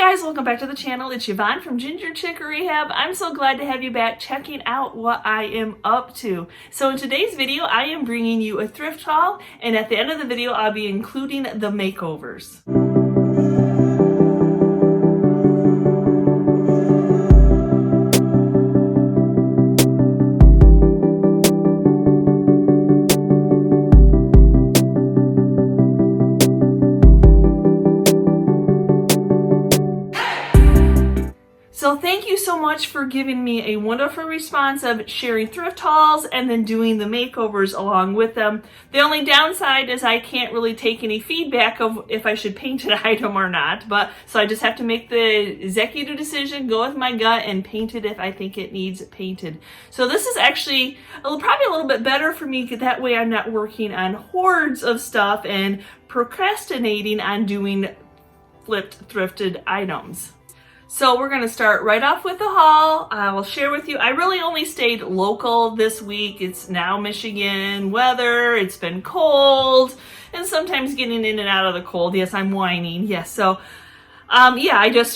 guys, welcome back to the channel. It's Yvonne from Ginger Chick Rehab. I'm so glad to have you back checking out what I am up to. So in today's video, I am bringing you a thrift haul, and at the end of the video, I'll be including the makeovers. So thank you so much for giving me a wonderful response of sharing thrift hauls and then doing the makeovers along with them. The only downside is I can't really take any feedback of if I should paint an item or not, so I just have to make the executive decision, go with my gut, and paint it if I think it needs painted. So this is actually probably a little bit better for me, that way I'm not working on hordes of stuff and procrastinating on doing flipped thrifted items. So we're going to start right off with the haul. I will share with you, I really only stayed local this week. It's now Michigan weather, it's been cold, and sometimes getting in and out of the cold. Yes, I'm whining. Yes, so yeah, I just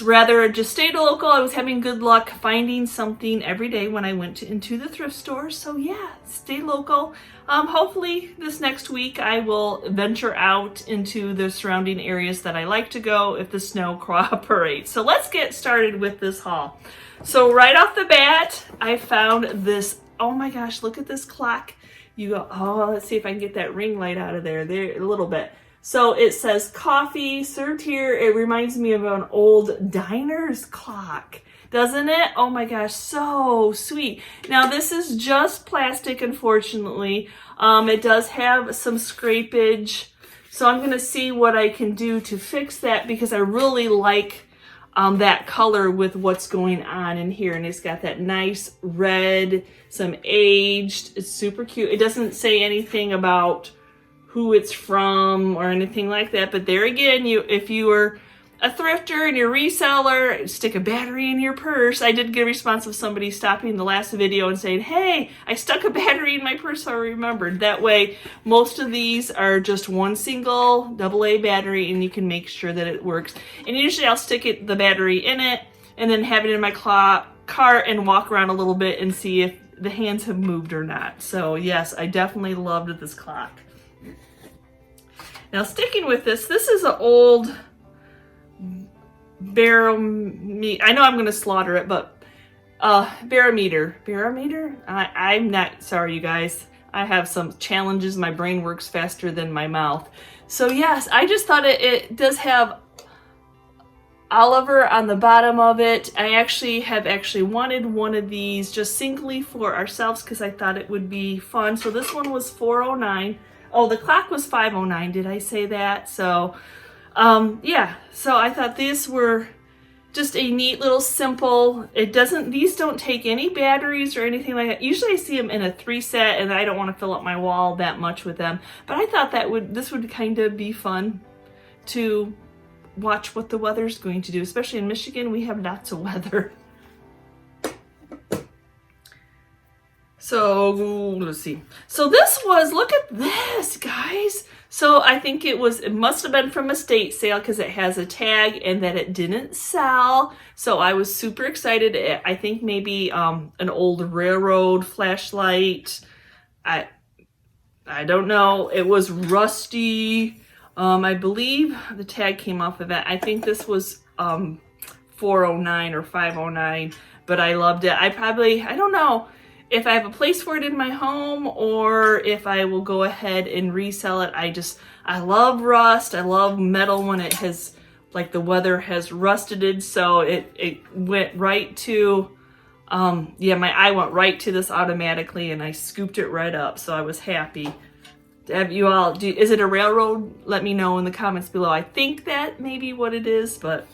stayed local. I was having good luck finding something every day when I went into the thrift store. So yeah, stay local. Hopefully this next week I will venture out into the surrounding areas that I like to go if the snow cooperates. So let's get started with this haul. So right off the bat, I found this, oh my gosh, look at this clock. You go, oh, let's see if I can get that ring light out of there a little bit. So it says coffee served here. It reminds me of an old diner's clock, doesn't it? Oh my gosh, so sweet. Now this is just plastic, unfortunately. It does have some scrapage. So I'm gonna see what I can do to fix that because I really like that color with what's going on in here. And it's got that nice red, some aged, it's super cute. It doesn't say anything about who it's from or anything like that, but there again, if you were a thrifter and your reseller, stick a battery in your purse. I did get a response of somebody stopping the last video and saying, hey, I stuck a battery in my purse, so I remembered. That way, most of these are just one single AA battery, and you can make sure that it works. And usually I'll stick the battery in it and then have it in my cart and walk around a little bit and see if the hands have moved or not. So yes, I definitely loved this clock. Now sticking with this is an old barometer. I know I'm going to slaughter it, but barometer. Barometer? I'm not sorry, you guys. I have some challenges. My brain works faster than my mouth. So yes, I just thought it does have Oliver on the bottom of it. I have wanted one of these just singly for ourselves because I thought it would be fun. So this one was $4.09. Oh, the clock was $5.09. Did I say that? So, yeah. So I thought these were just a neat little simple. These don't take any batteries or anything like that. Usually I see them in a 3-set, and I don't want to fill up my wall that much with them. But I thought this would kind of be fun to watch what the weather's going to do. Especially in Michigan, we have lots of weather. So let's see. So this was, look at this, guys. So I think it must have been from a estate sale because it has a tag and that it didn't sell. So I was super excited. I think maybe an old railroad flashlight. I don't know. It was rusty. I believe the tag came off of it. I think this was $4.09 or $5.09, but I loved it. I don't know if I have a place for it in my home or if I will go ahead and resell it. I love rust. I love metal when it has, like the weather has rusted. So it went right to, yeah, my eye went right to this automatically and I scooped it right up. So I was happy. Have you all, is it a railroad? Let me know in the comments below. I think that may be what it is, but.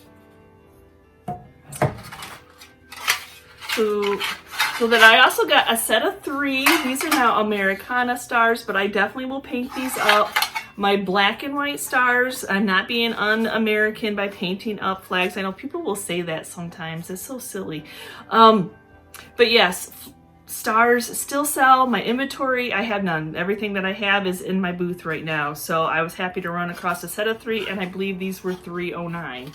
So then I also got a set of 3. These are now Americana stars, but I definitely will paint these up. My black and white stars. I'm not being un-American by painting up flags. I know people will say that sometimes. It's so silly. But yes, stars still sell. My inventory, I have none. Everything that I have is in my booth right now. So I was happy to run across a set of 3, and I believe these were $3.09.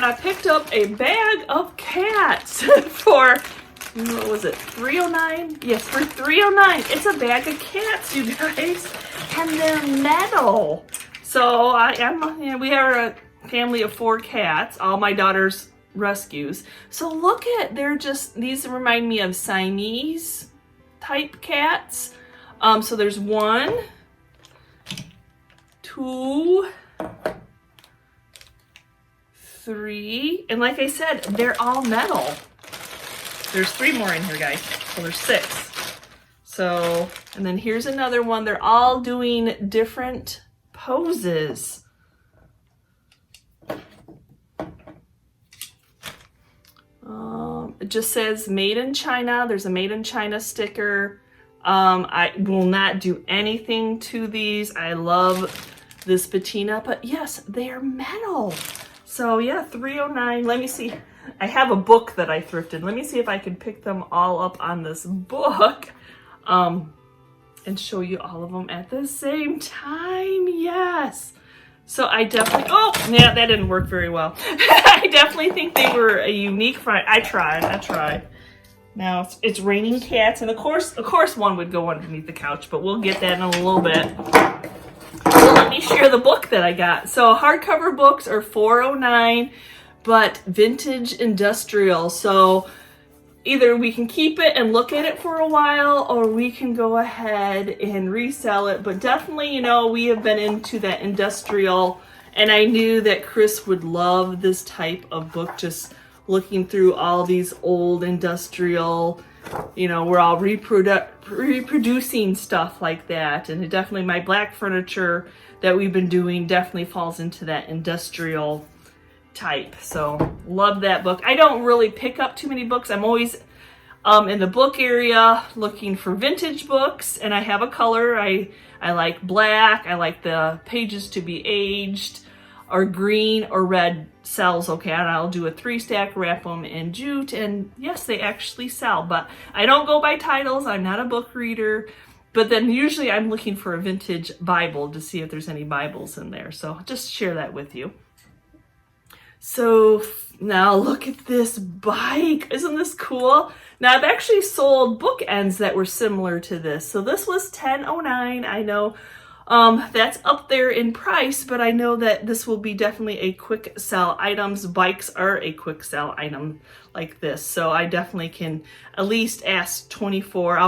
then I picked up a bag of cats for, what was it, $3.09? Yes, for $3.09. It's a bag of cats, you guys, and they're metal. So we are a family of 4 cats, all my daughter's rescues. So look at, these remind me of Siamese type cats. So there's 1, 2, 3, and like I said, they're all metal. There's 3 more in here, guys, so there's 6. So, and then here's another one. They're all doing different poses. It just says made in China. There's a made in China sticker. I will not do anything to these. I love this patina, but yes, they are metal. So yeah, $3.09. Let me see. I have a book that I thrifted. Let me see if I can pick them all up on this book and show you all of them at the same time. Yes. So I definitely, oh, yeah, that didn't work very well. I definitely think they were a unique find. I tried. Now it's raining cats, and of course one would go underneath the couch, but we'll get that in a little bit. So let me share the book that I got. So hardcover books are $4.09, but vintage industrial. So either we can keep it and look at it for a while, or we can go ahead and resell it. But definitely, you know, we have been into that industrial, and I knew that Chris would love this type of book, just looking through all these old industrial, you know, we're all reproducing stuff like that. And it definitely, my black furniture that we've been doing definitely falls into that industrial type. So love that book. I don't really pick up too many books. I'm always in the book area looking for vintage books, and I have a color. I like black. I like the pages to be aged, or green or red sells okay. And I'll do a 3-stack, wrap them in jute, and yes, they actually sell. But I don't go by titles. I'm not a book reader. But then usually I'm looking for a vintage Bible to see if there's any Bibles in there. So just share that with you. So now look at this bike. Isn't this cool? Now I've actually sold bookends that were similar to this. So this was $10.09. I know that's up there in price, but I know that this will be definitely a quick sell items. Bikes are a quick sell item like this. So I definitely can at least ask 24.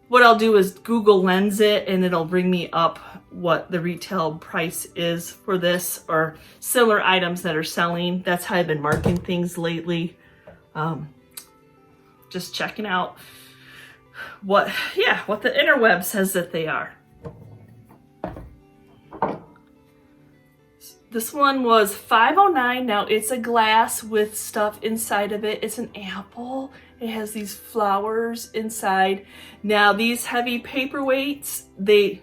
What I'll do is Google Lens it, and it'll bring me up what the retail price is for this or similar items that are selling. That's how I've been marking things lately. Just checking out what the interweb says that they are. This one was $5.09. Now it's a glass with stuff inside of it. It's an apple. It has these flowers inside. Now these heavy paperweights, they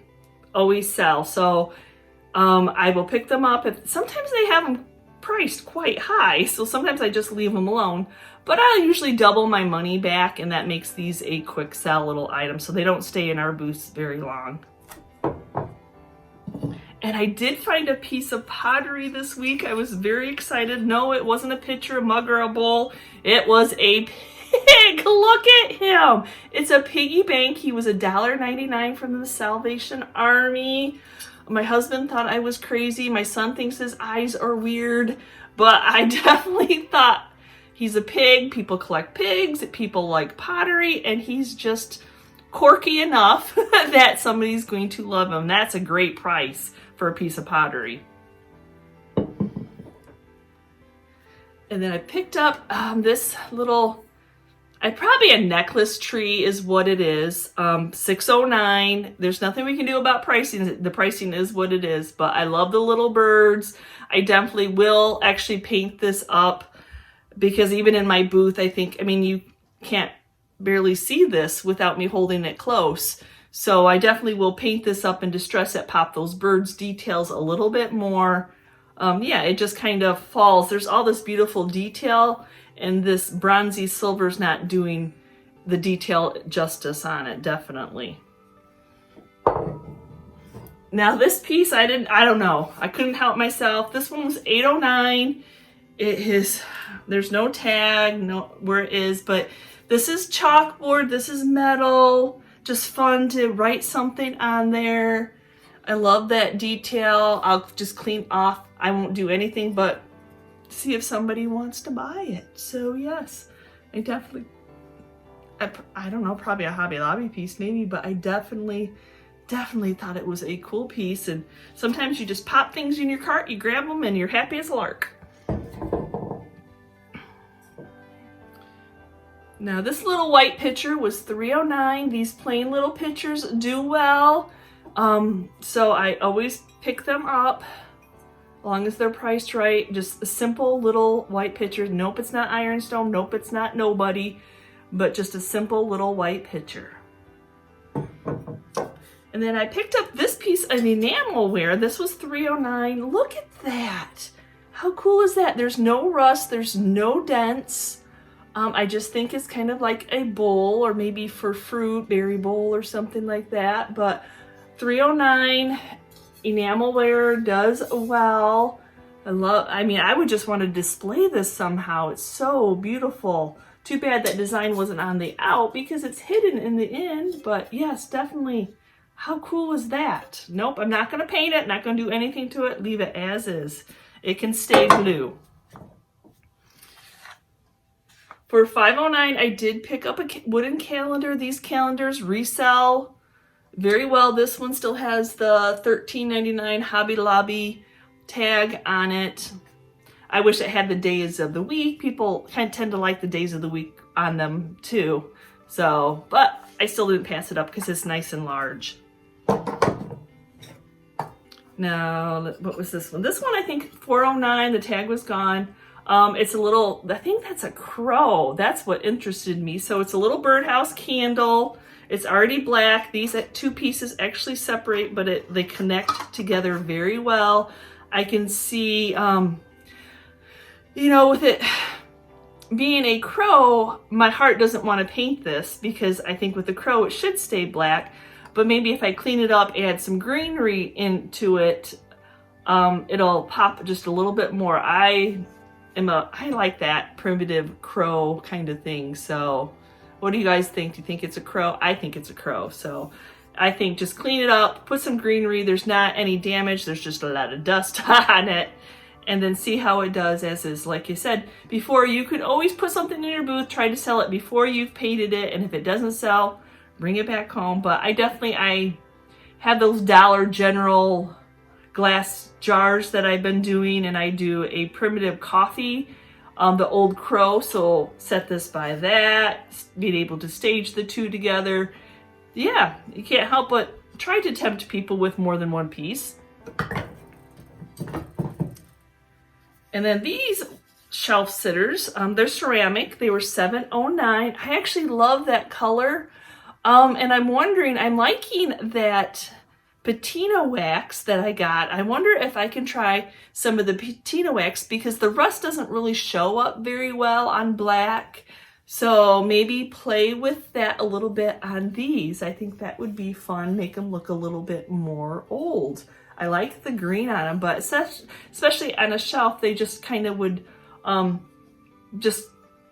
always sell. So I will pick them up. Sometimes they have them priced quite high, so sometimes I just leave them alone. But I'll usually double my money back, and that makes these a quick sell little item, so they don't stay in our booths very long. And I did find a piece of pottery this week. I was very excited. No, it wasn't a pitcher, a mug, or a bowl. It was a pig. Look at him. It's a piggy bank. He was $1.99 from the Salvation Army. My husband thought I was crazy. My son thinks his eyes are weird. But I definitely thought he's a pig. People collect pigs. People like pottery. And he's just quirky enough that somebody's going to love him. That's a great price for a piece of pottery. And then I picked up this little, probably a necklace tree is what it is. $6.09. There's nothing we can do about pricing. The pricing is what it is, but I love the little birds. I definitely will actually paint this up, because even in my booth, you can't barely see this without me holding it close. So I definitely will paint this up and distress it, pop those birds details a little bit more. It just kind of falls. There's all this beautiful detail, and this bronzy silver's not doing the detail justice on it, definitely. Now this piece, I don't know. I couldn't help myself. This one was $8.09. It is, there's no tag, no where it is, but this is chalkboard, this is metal, just fun to write something on there. I love that detail. I'll just clean off. I won't do anything but see if somebody wants to buy it. So yes, I definitely, I don't know, probably a Hobby Lobby piece maybe, but I definitely thought it was a cool piece. And sometimes you just pop things in your cart, you grab them, and you're happy as a lark. Now this little white pitcher was $3.09. These plain little pitchers do well. So I always pick them up as long as they're priced right. Just a simple little white pitcher. Nope, it's not ironstone. Nope, it's not nobody, but just a simple little white pitcher. And then I picked up this piece of enamelware. This was $3.09. Look at that. How cool is that? There's no rust, there's no dents. I just think it's kind of like a bowl, or maybe for fruit, berry bowl or something like that. But $3.09, enamelware does well. I mean, I would just want to display this somehow. It's so beautiful. Too bad that design wasn't on the out because it's hidden in the end. But yes, definitely. How cool was that? Nope, I'm not going to paint it, not going to do anything to it. Leave it as is. It can stay blue. For $5.09, I did pick up a wooden calendar. These calendars resell very well. This one still has the $13.99 Hobby Lobby tag on it. I wish it had the days of the week. People kind of tend to like the days of the week on them too. So, but I still didn't pass it up because it's nice and large. Now, what was this one? This one, I think $4.09. The tag was gone. It's a little, I think that's a crow. That's what interested me. So it's a little birdhouse candle. It's already black. These two pieces actually separate, but they connect together very well. I can see, you know, with it being a crow, my heart doesn't want to paint this because I think with the crow, it should stay black. But maybe if I clean it up, add some greenery into it, it'll pop just a little bit more. I like that primitive crow kind of thing. So what do you guys think? Do you think it's a crow? I think it's a crow. So I think just clean it up, put some greenery. There's not any damage. There's just a lot of dust on it. And then see how it does as is. Like you said before, you could always put something in your booth, try to sell it before you've painted it. And if it doesn't sell, bring it back home. But I have those Dollar General glass jars that I've been doing, and I do a primitive coffee, the old crow, so set this by that, being able to stage the two together. Yeah, you can't help but try to tempt people with more than one piece. And then these shelf sitters, they're ceramic. They were $7.09. I actually love that color. And I'm wondering, I'm liking that patina wax that I got. I wonder if I can try some of the patina wax because the rust doesn't really show up very well on black. So maybe play with that a little bit on these. I think that would be fun, make them look a little bit more old. I like the green on them, but especially on a shelf, they just kind of would just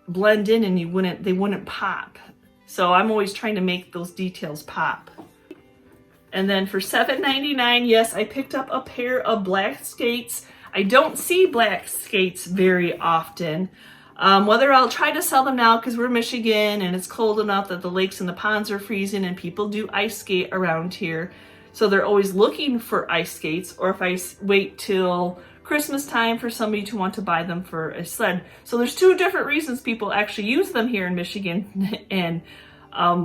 blend in and they wouldn't pop. So I'm always trying to make those details pop. And then for $7.99, yes, I picked up a pair of black skates. I don't see black skates very often. Whether I'll try to sell them now because we're Michigan and it's cold enough that the lakes and the ponds are freezing and people do ice skate around here. So they're always looking for ice skates, or if I wait till Christmas time for somebody to want to buy them for a sled. So there's two different reasons people actually use them here in Michigan and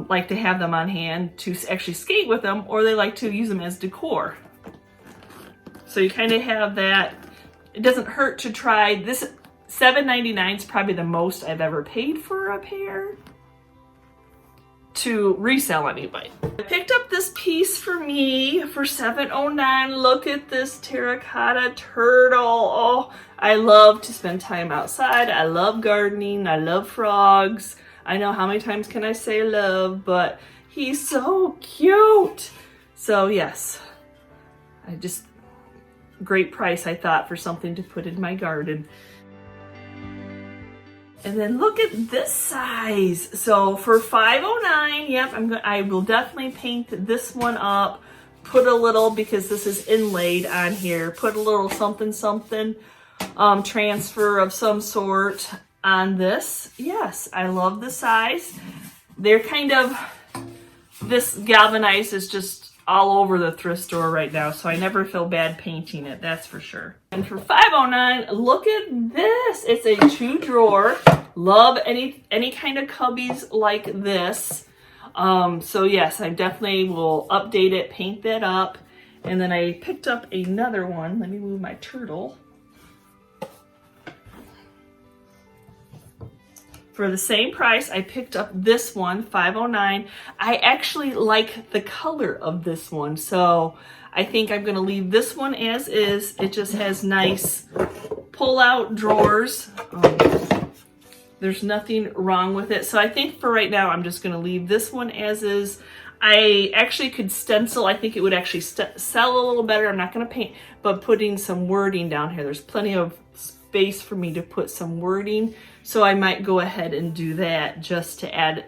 like to have them on hand to actually skate with them, or they like to use them as decor. So you kind of have that. It doesn't hurt to try. This $7.99 is probably the most I've ever paid for a pair to resell anyway. I picked up this piece for me for $7.09. Look at this terracotta turtle. Oh, I love to spend time outside. I love gardening. I love frogs. I know how many times can I say love, but he's so cute. So yes, great price I thought for something to put in my garden. And then look at this size. So for $5.09, yep, I will definitely paint this one up. Put a little, because this is inlaid on here, put a little something something transfer of some sort on this. Yes, I love the size. They're kind of, this galvanized is just all over the thrift store right now, so I never feel bad painting it, that's for sure. And for $5.09, look at this. It's a 2-drawer. Love any kind of cubbies like this. So yes, I definitely will update it, paint that up. And then I picked up another one. Let me move my turtle. For the same price, I picked up this one, $5.09. I actually like the color of this one, so I think I'm gonna leave this one as is. It just has nice pull-out drawers. There's nothing wrong with it. So I think for right now, I'm just gonna leave this one as is. I actually could stencil. I think it would actually sell a little better. I'm not gonna paint, but putting some wording down here. There's plenty of space for me to put some wording. So I might go ahead and do that just to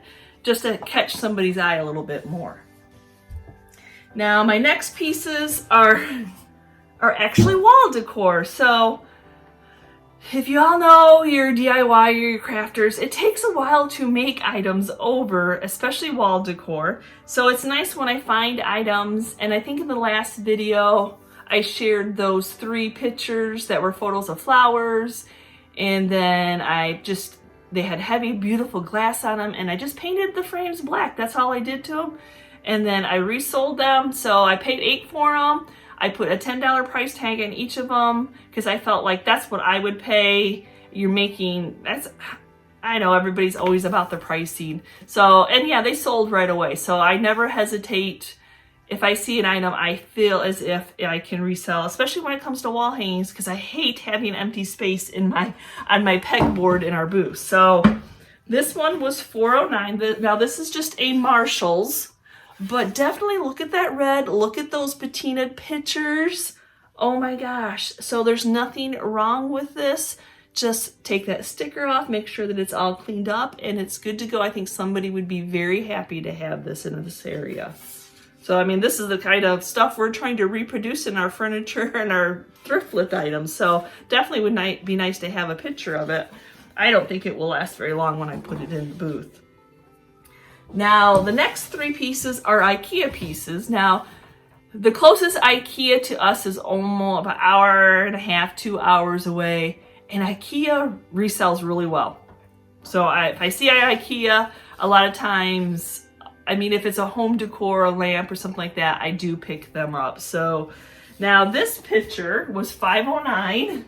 catch somebody's eye a little bit more. Now my next pieces are actually wall decor. So if you all know your DIY or your crafters, it takes a while to make items over, especially wall decor. So it's nice when I find items, and I think in the last video I shared those 3 pictures that were photos of flowers, and then they had heavy, beautiful glass on them, and I just painted the frames black. That's all I did to them. And then I resold them, so I paid $8 for them. I put a $10 price tag on each of them because I felt like that's what I would pay. I know everybody's always about the pricing. So, and yeah, they sold right away. So I never hesitate. If I see an item, I feel as if I can resell, especially when it comes to wall hangings, because I hate having empty space on my pegboard in our booth. So this one was $4.09. Now this is just a Marshall's. But definitely look at that red. Look at those patina pictures. Oh my gosh. So there's nothing wrong with this. Just take that sticker off, make sure that it's all cleaned up, and it's good to go. I think somebody would be very happy to have this in this area. So, I mean, this is the kind of stuff we're trying to reproduce in our furniture and our thrift lift items. So definitely would be nice to have a picture of it. I don't think it will last very long when I put it in the booth. Now, the next 3 pieces are IKEA pieces. Now, the closest IKEA to us is almost about 1.5 hours, 2 hours away, and IKEA resells really well. So if I see IKEA, a lot of times, I mean, if it's a home decor, a lamp or something like that, I do pick them up. So now this picture was $5.09,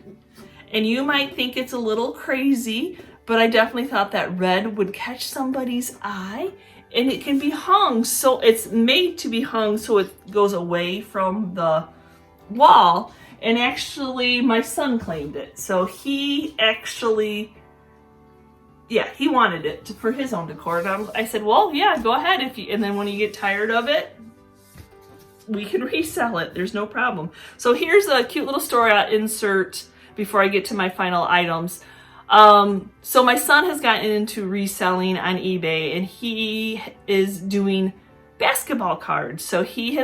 and you might think it's a little crazy, but I definitely thought that red would catch somebody's eye. And it can be hung, so it's made to be hung so it goes away from the wall. And actually, my son claimed it. So he actually, yeah, he wanted it for his own decor. And I said, well, yeah, go ahead. And then when you get tired of it, we can resell it. There's no problem. So here's a cute little story I'll insert before I get to my final items. So my son has gotten into reselling on eBay, and he is doing basketball cards. So he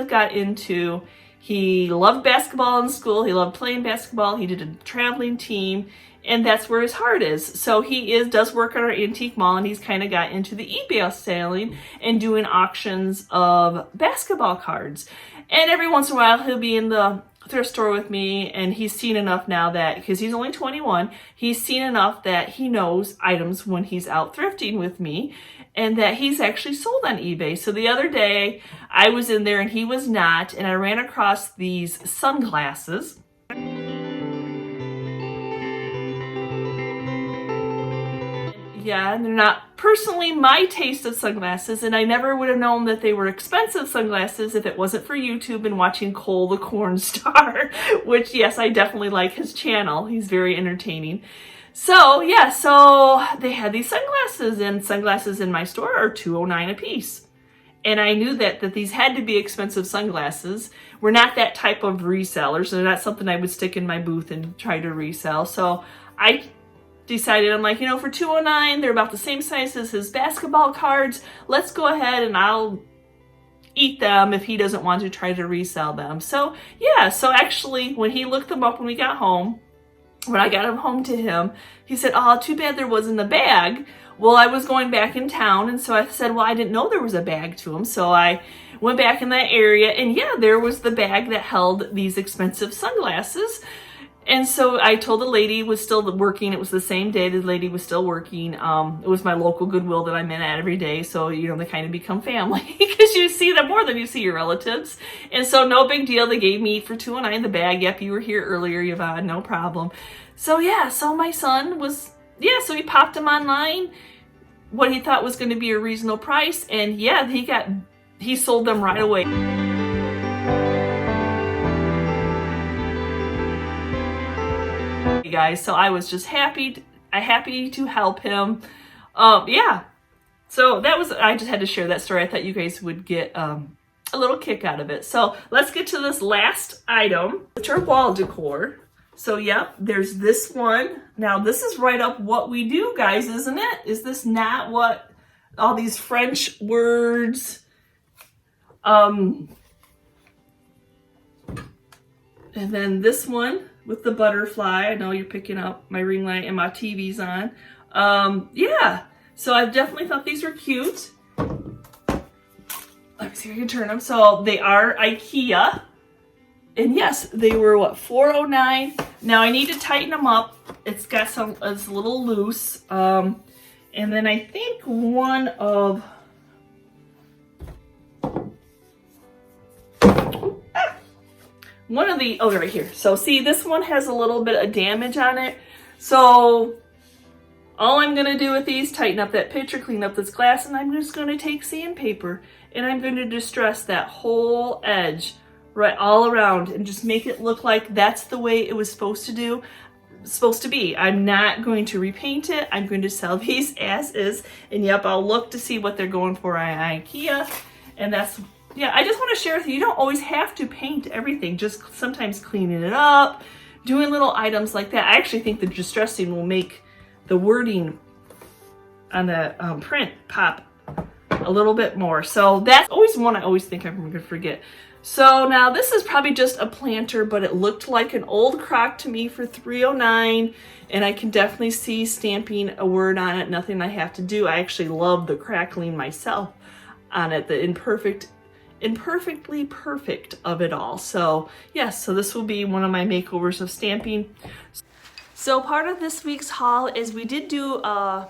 loved basketball in school. He loved playing basketball. He did a traveling team, and that's where his heart is. So he does work at our antique mall, and he's kind of got into the eBay selling and doing auctions of basketball cards. And every once in a while, he'll be in the thrift store with me, and he's seen enough now that, because he's only 21, he's seen enough that he knows items when he's out thrifting with me, and that he's actually sold on eBay. So the other day I was in there and he was not, and I ran across these sunglasses. Yeah, and they're not personally my taste of sunglasses, and I never would have known that they were expensive sunglasses if it wasn't for YouTube and watching Cole the Corn Star, which, yes, I definitely like his channel. He's very entertaining. So, yeah, so they had these sunglasses, and sunglasses in my store are $2.09 a piece. And I knew that these had to be expensive sunglasses. We're not that type of reseller, so they're not something I would stick in my booth and try to resell. So I decided, I'm like, you know, for $209, they're about the same size as his basketball cards. Let's go ahead and I'll eat them if he doesn't want to try to resell them. So yeah, so actually when he looked them up when we got home, when I got them home to him, he said, oh, too bad there wasn't a bag. Well, I was going back in town, and so I said, well, I didn't know there was a bag to him. So I went back in that area, and yeah, there was the bag that held these expensive sunglasses. And so I told the lady was still working. It was the same day the lady was still working. It was my local Goodwill that I'm in at every day. So, you know, they kind of become family because you see them more than you see your relatives. And so no big deal. They gave me for $209 the bag. Yep, you were here earlier, Yvonne, no problem. So yeah, so my son was, yeah, so he popped them online, what he thought was going to be a reasonable price. And yeah, he sold them right away. Guys, so I was just happy to help him. Yeah, so that was, I just had to share that story. I thought you guys would get a little kick out of it. So let's get to this last item, which are wall decor. So yep, there's this one. Now this is right up what we do, guys, isn't it? Is this not what all these French words, and then this one with the butterfly. I know you're picking up my ring light and my TV's on. Yeah, so I definitely thought these were cute. Let me see if I can turn them. So they are IKEA. And yes, they were what, $409. Now I need to tighten them up. It's got some, it's a little loose. And then I think one of, oh, right here. So see, this one has a little bit of damage on it. So all I'm gonna do with these, tighten up that picture, clean up this glass, and I'm just gonna take sandpaper and I'm going to distress that whole edge right all around and just make it look like that's the way it was supposed to be. I'm not going to repaint it. I'm going to sell these as is. And yep, I'll look to see what they're going for on IKEA. And that's, yeah, I just want to share with you, you don't always have to paint everything, just sometimes cleaning it up, doing little items like that. I actually think the distressing will make the wording on the print pop a little bit more. So that's always one I always think I'm going to forget. So now this is probably just a planter, but it looked like an old crock to me for $309, and I can definitely see stamping a word on it, nothing I have to do. I actually love the crackling myself on it, the imperfectly perfect of it all. So yes, so this will be one of my makeovers of stamping. So part of this week's haul is we did do,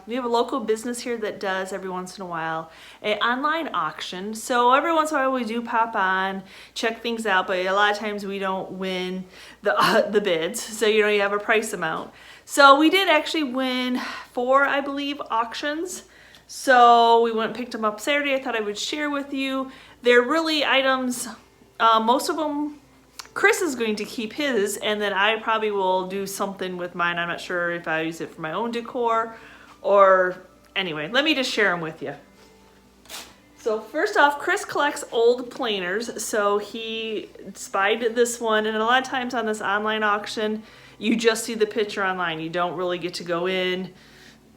we have a local business here that does every once in a while an online auction. So every once in a while we do pop on, check things out, but a lot of times we don't win the bids. So you know, you have a price amount. So we did actually win 4, I believe, auctions. So we went and picked them up Saturday. I thought I would share with you. They're really items, most of them, Chris is going to keep his, and then I probably will do something with mine. I'm not sure if I use it for my own decor or anyway, let me just share them with you. So first off, Chris collects old planers. So he spied this one, and a lot of times on this online auction, you just see the picture online. You don't really get to go in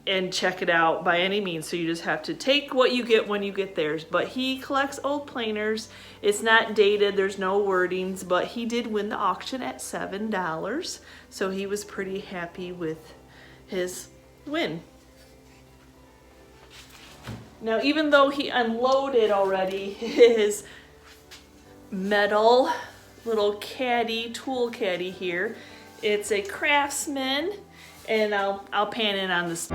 and check it out by any means. So you just have to take what you get when you get theirs. But he collects old planers. It's not dated, there's no wordings, but he did win the auction at $7. So he was pretty happy with his win. Now, even though he unloaded already his metal little caddy, tool caddy here, it's a Craftsman, and I'll pan in on this.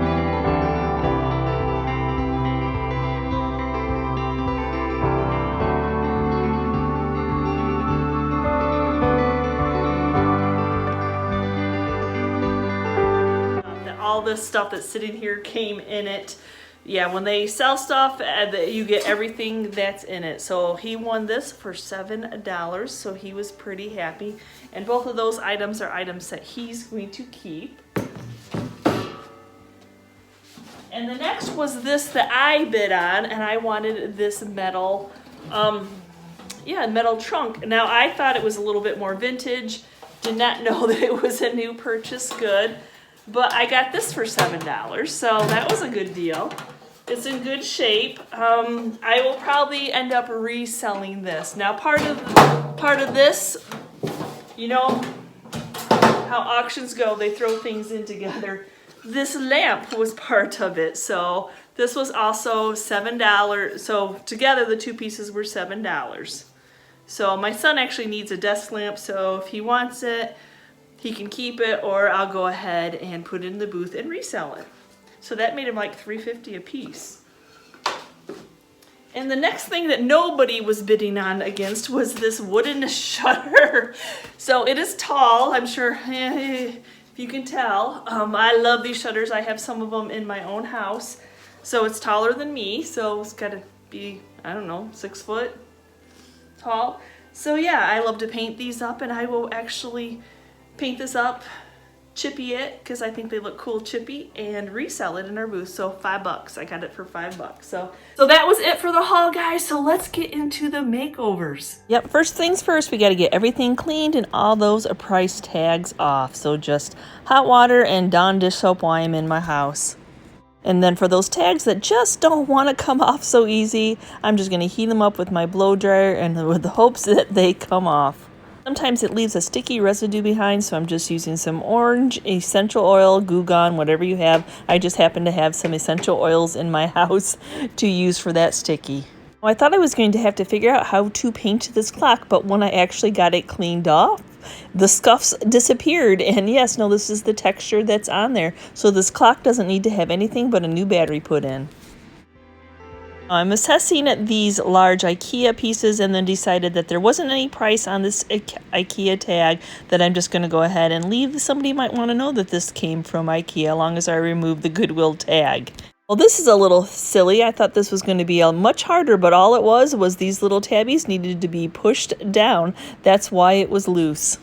All this stuff that's sitting here came in it. Yeah, when they sell stuff, you get everything that's in it. So he won this for $7, so he was pretty happy. And both of those items are items that he's going to keep. And the next was this that I bid on, and I wanted this metal, metal trunk. Now I thought it was a little bit more vintage. Did not know that it was a new purchase good. but I got this for $7, so that was a good deal. It's in good shape. I will probably end up reselling this. Now part of this, you know how auctions go, they throw things in together. This lamp was part of it, so this was also $7. So together the two pieces were $7. So my son actually needs a desk lamp, so if he wants it, he can keep it, or I'll go ahead and put it in the booth and resell it. So that made him like $3.50 a piece. And the next thing that nobody was bidding on against was this wooden shutter. So it is tall, I'm sure if you can tell. I love these shutters. I have some of them in my own house. So it's taller than me, so it's got to be, I don't know, 6 foot tall. So yeah, I love to paint these up, and I will actually paint this up, chippy it, because I think they look cool chippy, and resell it in our booth. So $5. I got it for $5. So that was it for the haul, guys. So let's get into the makeovers. Yep, first things first, we got to get everything cleaned and all those price tags off. So just hot water and Dawn dish soap while I'm in my house. And then for those tags that just don't want to come off so easy, I'm just going to heat them up with my blow dryer and with the hopes that they come off. Sometimes it leaves a sticky residue behind, so I'm just using some orange essential oil, Goo Gone, whatever you have. I just happen to have some essential oils in my house to use for that sticky. Well, I thought I was going to have to figure out how to paint this clock, but when I actually got it cleaned off, the scuffs disappeared. And yes, no, this is the texture that's on there. So this clock doesn't need to have anything but a new battery put in. I'm assessing these large IKEA pieces and then decided that there wasn't any price on this IKEA tag, that I'm just going to go ahead and leave. Somebody might want to know that this came from IKEA, as long as I remove the Goodwill tag. Well, this is a little silly. I thought this was going to be much harder, but all it was these little tabbies needed to be pushed down. That's why it was loose.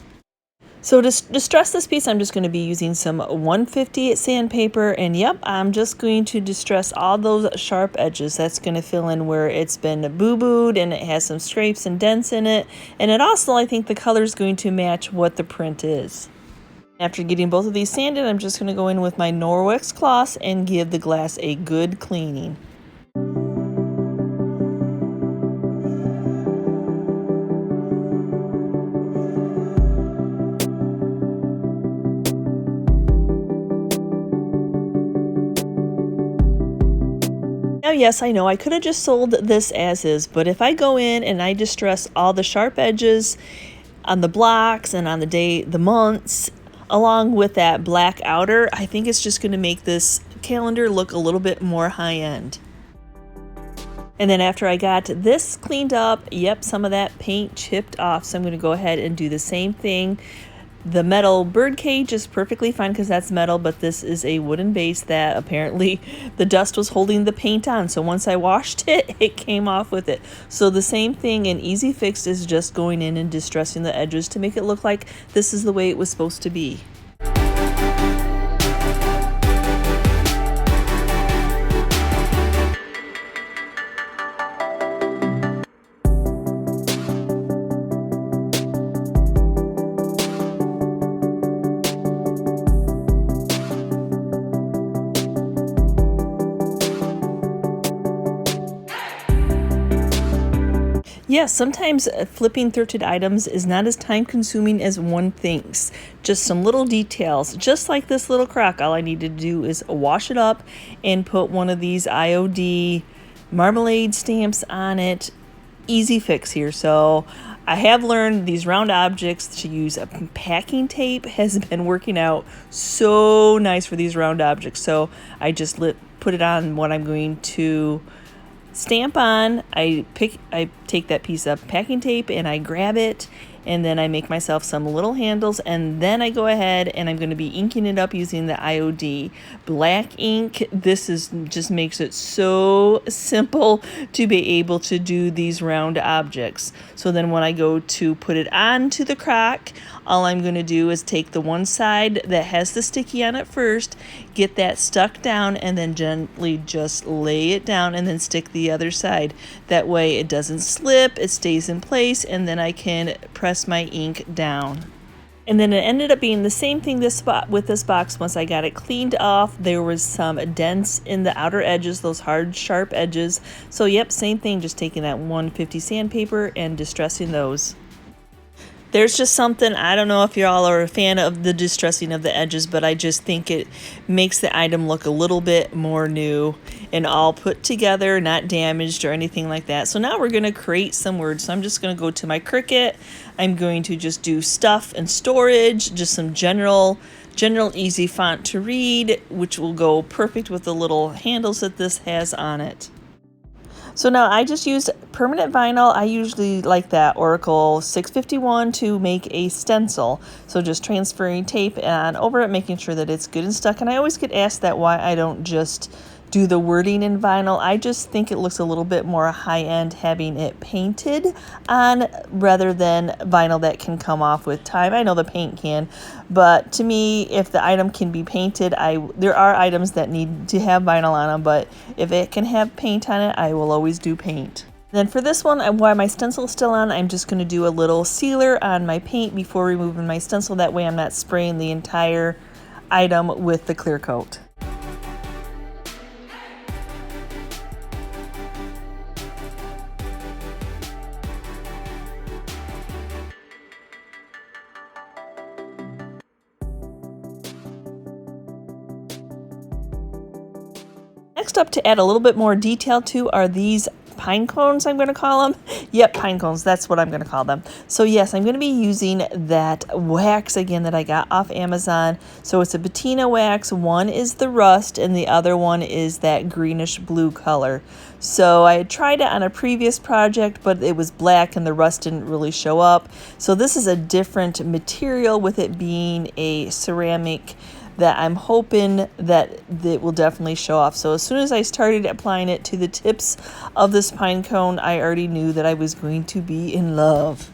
So to distress this piece, I'm just going to be using some 150 sandpaper, and yep, I'm just going to distress all those sharp edges. That's going to fill in where it's been boo-booed and it has some scrapes and dents in it. And it also, I think the color is going to match what the print is. After getting both of these sanded, I'm just going to go in with my Norwex cloths and give the glass a good cleaning. Now, yes, I know I could have just sold this as is, but if I go in and I distress all the sharp edges on the blocks and on the months, along with that black outer, I think it's just going to make this calendar look a little bit more high-end. And then after I got this cleaned up, yep, some of that paint chipped off, so I'm going to go ahead and do the same thing. The metal bird cage is perfectly fine because that's metal, but this is a wooden base that apparently the dust was holding the paint on. So once I washed it, it came off with it. So the same thing in Easy Fix is just going in and distressing the edges to make it look like this is the way it was supposed to be. Yes, sometimes flipping thrifted items is not as time consuming as one thinks. Just some little details, just like this little crock. All I need to do is wash it up and put one of these IOD marmalade stamps on it. Easy fix here. So I have learned these round objects to use packing tape has been working out so nice for these round objects. So I just put it on what I'm going to stamp on. I take that piece of packing tape and I grab it, and then I make myself some little handles, and then I go ahead and I'm going to be inking it up using the IOD black ink. This just makes it so simple to be able to do these round objects. So then when I go to put it onto the crock, all I'm going to do is take the one side that has the sticky on it first, get that stuck down, and then gently just lay it down and then stick the other side. That way it doesn't slip, it stays in place, and then I can press my ink down. And then it ended up being the same thing with this box. Once I got it cleaned off, there was some dents in the outer edges, those hard, sharp edges. So yep, same thing, just taking that 150 sandpaper and distressing those. There's just something, I don't know if y'all are a fan of the distressing of the edges, but I just think it makes the item look a little bit more new and all put together, not damaged or anything like that. So now we're going to create some words. So I'm just going to go to my Cricut. I'm going to just do stuff and storage, just some general easy font to read, which will go perfect with the little handles that this has on it. So now I just used permanent vinyl. I usually like that Oracal 651 to make a stencil. So just transferring tape on over it, making sure that it's good and stuck. And I always get asked that why I don't just do the wording in vinyl. I just think it looks a little bit more high-end having it painted on rather than vinyl that can come off with time. I know the paint can, but to me, if the item can be painted, there are items that need to have vinyl on them, but if it can have paint on it, I will always do paint. Then for this one, while my stencil is still on, I'm just going to do a little sealer on my paint before removing my stencil. That way I'm not spraying the entire item with the clear coat. Next up, to add a little bit more detail to, are these pine cones, I'm going to call them. Yep, pine cones, that's what I'm going to call them. So yes, I'm going to be using that wax again that I got off Amazon. So it's a patina wax. One is the rust and the other one is that greenish blue color. So I had tried it on a previous project, but it was black and the rust didn't really show up. So this is a different material, with it being a ceramic, that I'm hoping that it will definitely show off. So as soon as I started applying it to the tips of this pine cone, I already knew that I was going to be in love.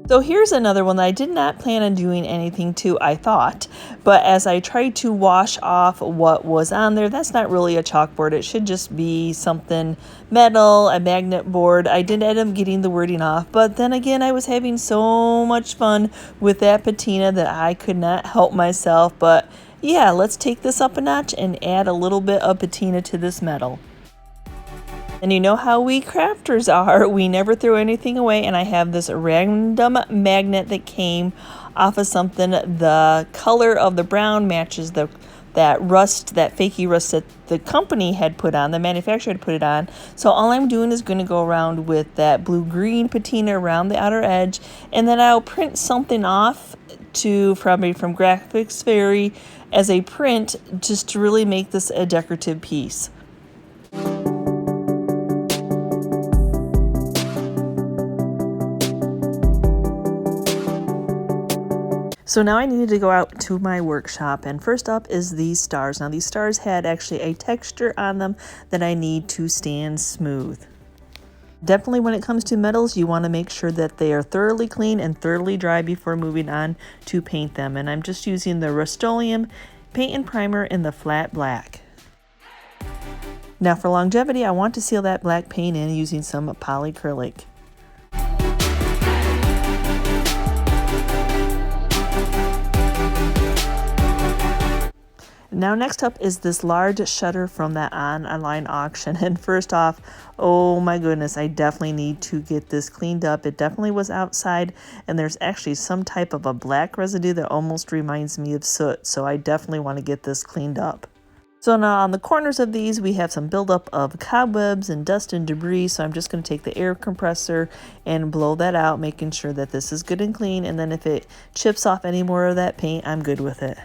So here's another one that I did not plan on doing anything to, I thought, but as I tried to wash off what was on there, that's not really a chalkboard. It should just be something metal, a magnet board. I did end up getting the wording off, but then again, I was having so much fun with that patina that I could not help myself. But yeah, let's take this up a notch and add a little bit of patina to this metal. And you know how we crafters are, we never throw anything away, and I have this random magnet that came off of something. The color of the brown matches that rust, that fakey rust that the company had put on, the manufacturer had put it on. So all I'm doing is going to go around with that blue-green patina around the outer edge, and then I'll print something off from Graphics Fairy as a print, just to really make this a decorative piece. So now I needed to go out to my workshop, and first up is these stars. Now these stars had actually a texture on them that I need to stand smooth. Definitely when it comes to metals, you want to make sure that they are thoroughly clean and thoroughly dry before moving on to paint them. And I'm just using the Rust-Oleum paint and primer in the flat black. Now for longevity, I want to seal that black paint in using some Polycrylic. Now next up is this large shutter from that online auction, and first off, oh my goodness, I definitely need to get this cleaned up. It definitely was outside, and there's actually some type of a black residue that almost reminds me of soot, so I definitely want to get this cleaned up. So now on the corners of these, we have some buildup of cobwebs and dust and debris, so I'm just going to take the air compressor and blow that out, making sure that this is good and clean, and then if it chips off any more of that paint, I'm good with it.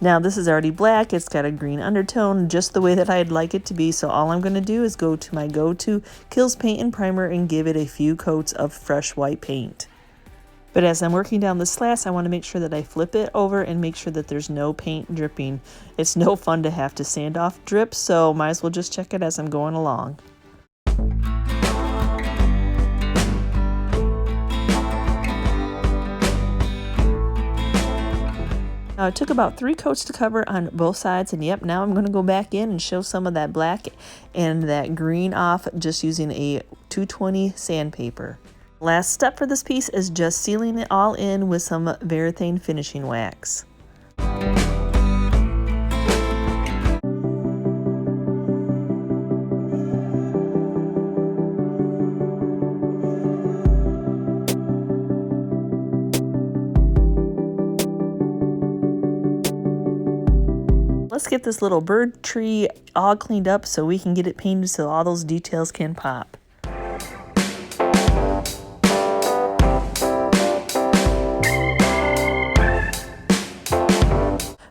Now this is already black, it's got a green undertone, just the way that I'd like it to be, so all I'm going to do is go to my go-to Kills Paint and Primer and give it a few coats of fresh white paint. But as I'm working down the slats, I want to make sure that I flip it over and make sure that there's no paint dripping. It's no fun to have to sand off drips, so might as well just check it as I'm going along. Now it took about 3 coats to cover on both sides, and yep, now I'm going to go back in and show some of that black and that green off just using a 220 sandpaper. Last step for this piece is just sealing it all in with some Varathane finishing wax. Let's get this little bird tree all cleaned up so we can get it painted so all those details can pop.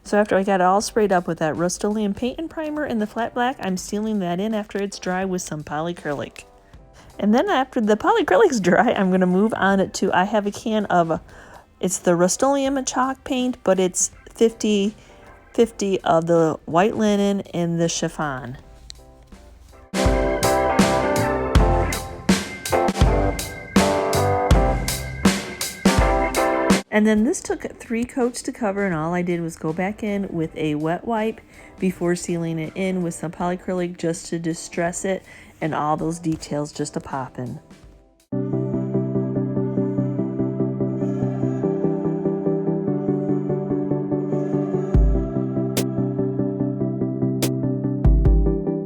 So after I got it all sprayed up with that Rust-Oleum paint and primer and the flat black, I'm sealing that in after it's dry with some Polycrylic. And then after the Polycrylic's dry, I'm going to move on to, I have a can of, it's the Rust-Oleum chalk paint, but it's 50 of the white linen and the chiffon. And then this took 3 coats to cover, and all I did was go back in with a wet wipe before sealing it in with some Polycrylic just to distress it and all those details just a poppin'.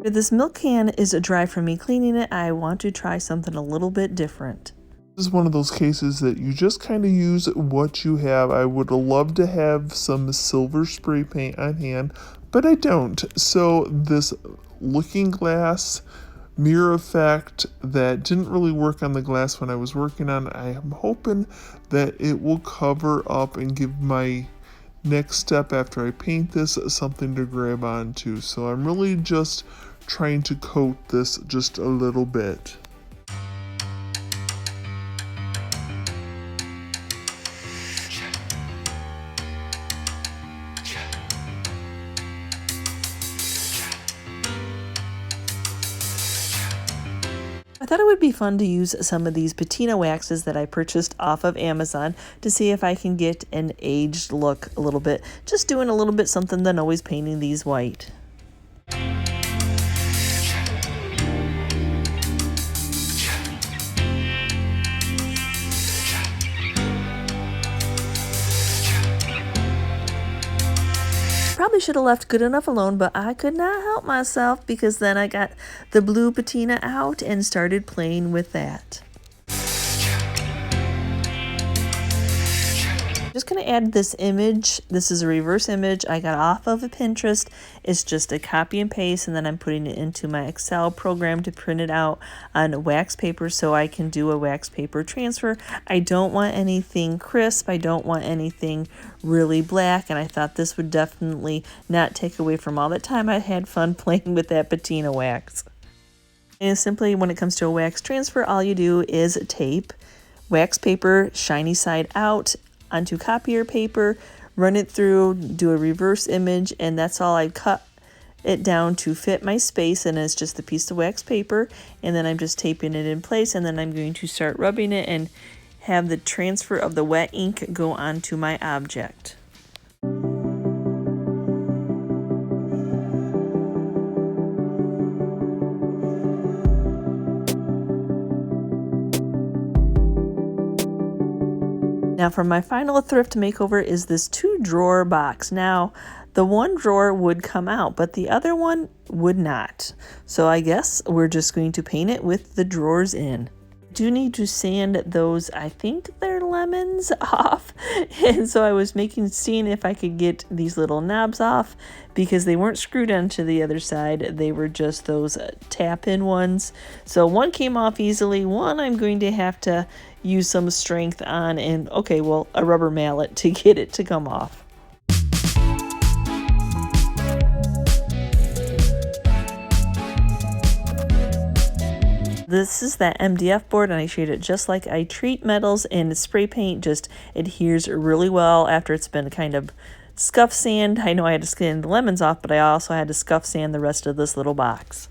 This milk can is dry from me cleaning it. I want to try something a little bit different. This is one of those cases that you just kind of use what you have. I would love to have some silver spray paint on hand, but I don't. So this looking glass mirror effect that didn't really work on the glass when I was working on it, I am hoping that it will cover up and give my next step after I paint this something to grab onto. So I'm really just trying to coat this just a little bit. I thought it would be fun to use some of these patina waxes that I purchased off of Amazon to see if I can get an aged look a little bit. Just doing a little bit something than always painting these white. Probably should have left good enough alone, but I could not help myself because then I got the blue patina out and started playing with that. Just going to add this image. This is a reverse image I got off of a Pinterest. It's just a copy and paste, and then I'm putting it into my Excel program to print it out on wax paper so I can do a wax paper transfer. I don't want anything crisp. I don't want anything really black, and I thought this would definitely not take away from all the time I had fun playing with that patina wax. And simply, when it comes to a wax transfer, all you do is tape wax paper shiny side out onto copier paper, run it through, do a reverse image, and that's all. I cut it down to fit my space, and it's just a piece of wax paper, and then I'm just taping it in place, and then I'm going to start rubbing it and have the transfer of the wet ink go onto my object. Now for my final thrift makeover is this 2-drawer box. Now the one drawer would come out, but the other one would not. So I guess we're just going to paint it with the drawers in. Do need to sand those, I think they're lemons, off. And so I was seeing if I could get these little knobs off because they weren't screwed onto the other side. They were just those tap-in ones. So one came off easily. One I'm going to have to use some strength on, and okay, well, a rubber mallet to get it to come off. This is that MDF board, and I shade it just like I treat metals, and spray paint just adheres really well after it's been kind of scuff sand. I know I had to skin the lemons off, but I also had to scuff sand the rest of this little box.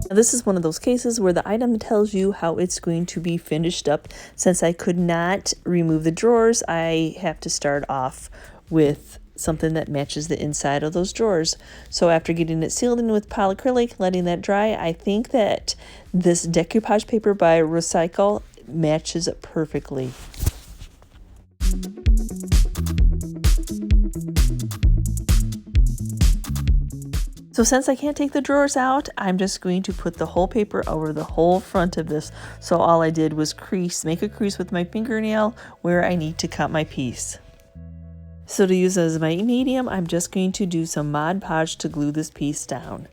This is one of those cases where the item tells you how it's going to be finished up. Since I could not remove the drawers, I have to start off with something that matches the inside of those drawers. So after getting it sealed in with polycrylic, letting that dry, I think that this decoupage paper by Recycle matches it perfectly. So since I can't take the drawers out, I'm just going to put the whole paper over the whole front of this. So all I did was make a crease with my fingernail where I need to cut my piece. So to use as my medium, I'm just going to do some Mod Podge to glue this piece down.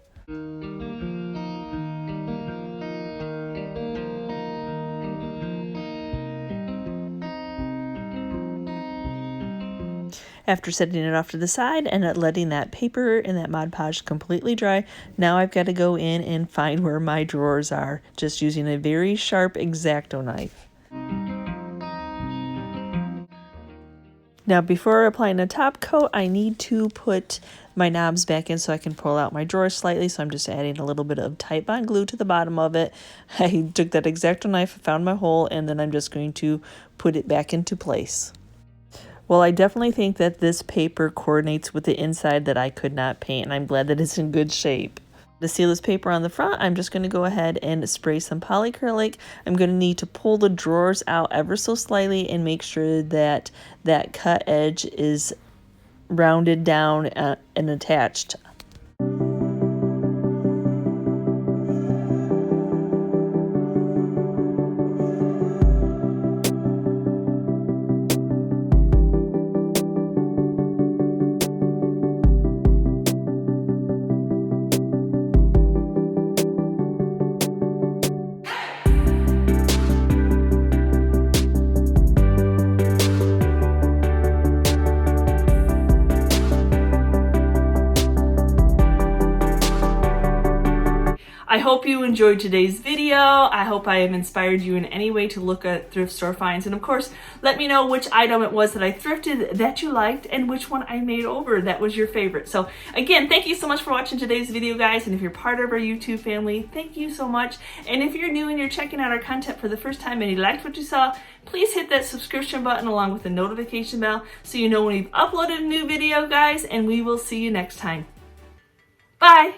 After setting it off to the side and letting that paper and that Mod Podge completely dry, now I've got to go in and find where my drawers are, just using a very sharp X-Acto knife. Now before applying a top coat, I need to put my knobs back in so I can pull out my drawers slightly, so I'm just adding a little bit of Titebond glue to the bottom of it. I took that X-Acto knife, found my hole, and then I'm just going to put it back into place. Well, I definitely think that this paper coordinates with the inside that I could not paint, and I'm glad that it's in good shape. To seal this paper on the front, I'm just going to go ahead and spray some polycrylic. I'm going to need to pull the drawers out ever so slightly and make sure that that cut edge is rounded down and attached. I hope you enjoyed today's video. I hope I have inspired you in any way to look at thrift store finds. And of course, let me know which item it was that I thrifted that you liked and which one I made over that was your favorite. So again, thank you so much for watching today's video, guys. And if you're part of our YouTube family, thank you so much. And if you're new and you're checking out our content for the first time and you liked what you saw, please hit that subscription button along with the notification bell so you know when we've uploaded a new video, guys. And we will see you next time. Bye.